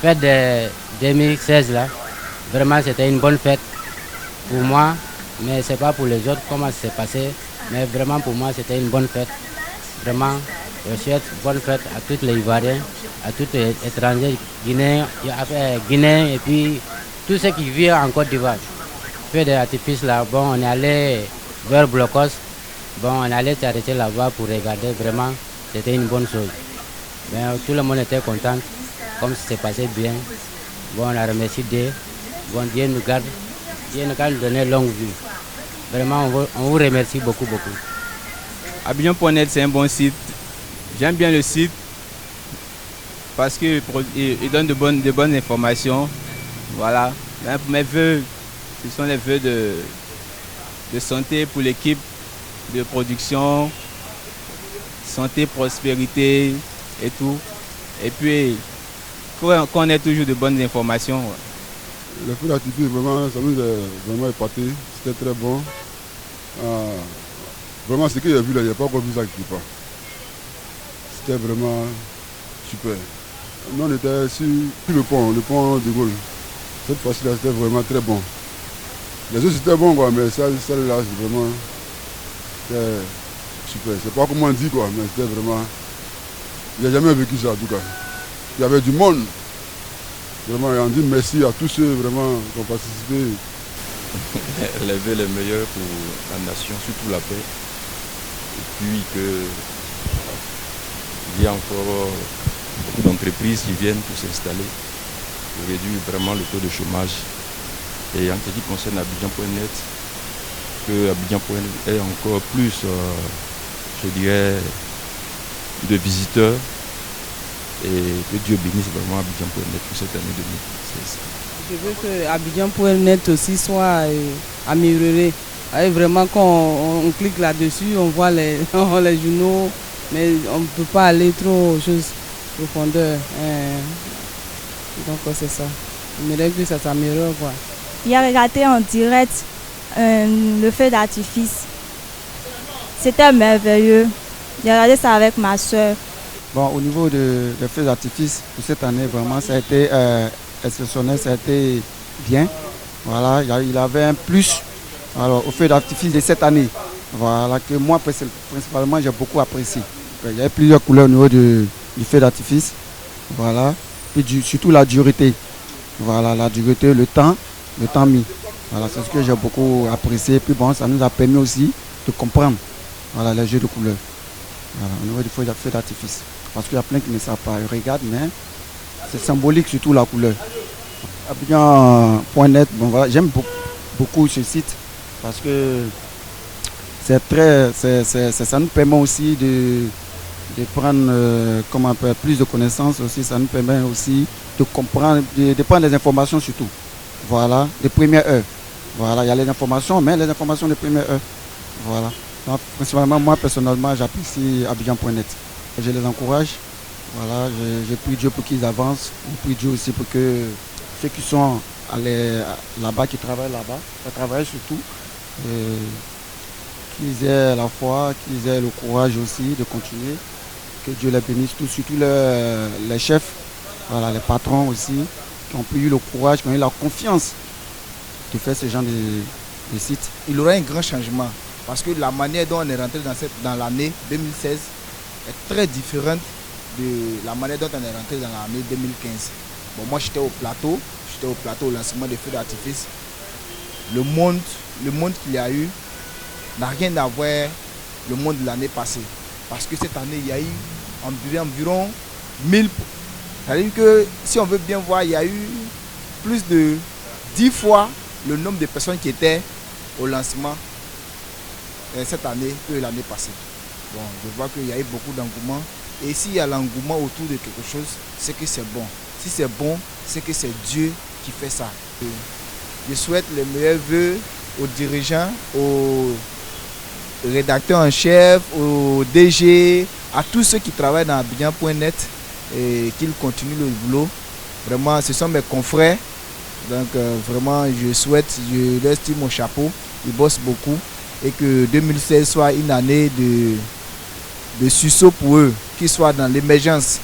fête de 2016 là, vraiment c'était une bonne fête pour moi, mais c'est pas pour les autres comment c'est passé, mais vraiment pour moi c'était une bonne fête. Vraiment, je souhaite bonne fête à tous les Ivoiriens, à tous les étrangers guinéens et puis tous ceux qui vivent en Côte d'Ivoire. Feu d'artifice là, bon, on est allé vers Blocos, bon, on est allé s'arrêter là-bas pour regarder, vraiment, c'était une bonne chose. Mais tout le monde était content, comme ça s'est passé bien. Bon, on a remercié Dieu, bon, Dieu nous garde donner longue vie. Vraiment, on vous remercie beaucoup, beaucoup. Abidjan.net, c'est un bon site. J'aime bien le site parce qu'il donne de bonnes informations. Voilà. Mes vœux, ce sont les vœux de santé pour l'équipe de production, santé, prospérité et tout. Et puis, qu'on ait toujours de bonnes informations. Le feu d'artifice, vraiment, ça nous a vraiment épaté. C'était très bon. Vraiment, ce que j'ai vu là, il n'y a pas encore vu ça quelque part. C'était vraiment super. Nous, on était sur le pont de Gaulle. Cette fois-ci, c'était vraiment très bon. Les autres, c'était bon, quoi, mais celle-là, c'est vraiment super. C'est pas comment on dit, quoi, mais c'était vraiment... J'ai jamais vécu ça, en tout cas. Il y avait du monde. Vraiment, et on dit merci à tous ceux vraiment qui ont participé. Les vœux les meilleurs pour la nation, surtout la paix. Et puis qu'il y a encore beaucoup d'entreprises qui viennent pour s'installer, pour réduire vraiment le taux de chômage. Et en ce qui concerne Abidjan.net, que Abidjan.net ait encore plus, je dirais, de visiteurs. Et que Dieu bénisse vraiment Abidjan.net pour cette année 2016. Je veux que Abidjan.net aussi soit amélioré. Vraiment, quand on clique là-dessus, on voit les journaux, mais on ne peut pas aller trop aux choses profondeur. Donc c'est ça. J'aimerais que ça s'améliore, quoi. Il a regardé en direct le feu d'artifice. C'était merveilleux. J'ai regardé ça avec ma soeur. Bon, au niveau des feux d'artifice pour cette année, vraiment, ça a été exceptionnel, ça a été bien. Voilà, il avait un plus alors, au feu d'artifice de cette année. Voilà, que moi, principalement, j'ai beaucoup apprécié. Il y avait plusieurs couleurs au niveau du feu d'artifice. Voilà, et surtout la dureté. Voilà, la dureté, le temps mis. Voilà, c'est ce que j'ai beaucoup apprécié. Puis bon, ça nous a permis aussi de comprendre voilà, les jeux de couleurs. Voilà, au niveau du feu d'artifice. Parce qu'il y a plein qui ne savent pas, ils regardent, mais c'est symbolique surtout la couleur. Abidjan.net, bon, voilà, j'aime beaucoup ce site parce que ça nous permet aussi de prendre plus de connaissances aussi, ça nous permet aussi de comprendre, de prendre les informations surtout. Voilà, de première heure. Voilà, il y a les informations, mais les informations de première heure. Voilà. Donc, principalement, moi personnellement, j'apprécie Abidjan.net. Je les encourage. Voilà, j'ai pris Dieu pour qu'ils avancent. J'ai pris Dieu aussi pour que ceux qui sont là-bas, qui travaillent là-bas, qui travaillent surtout, qu'ils aient la foi, qu'ils aient le courage aussi de continuer. Que Dieu les bénisse, surtout les chefs, voilà, les patrons aussi, qui ont eu le courage, qui ont eu la confiance de faire ce genre de site. Il y aura un grand changement parce que la manière dont on est rentré dans l'année 2016 est très différente de la manière dont on est rentré dans l'année 2015. Bon, moi j'étais au plateau au lancement des feux d'artifice. Le monde qu'il y a eu n'a rien à voir le monde de l'année passée. Parce que cette année, il y a eu environ 1000. C'est-à-dire que si on veut bien voir, il y a eu plus de 10 fois le nombre de personnes qui étaient au lancement cette année que l'année passée. Bon, je vois qu'il y a eu beaucoup d'engouement. Et s'il y a l'engouement autour de quelque chose, c'est que c'est bon. Si c'est bon, c'est que c'est Dieu qui fait ça. Je souhaite les meilleurs vœux aux dirigeants, aux rédacteurs en chef, aux DG, à tous ceux qui travaillent dans Abidjan.net et qu'ils continuent le boulot. Vraiment, ce sont mes confrères. Donc vraiment, je leur tire mon chapeau. Ils bossent beaucoup. Et que 2016 soit une année de sursaut pour eux, qu'ils soient dans l'émergence.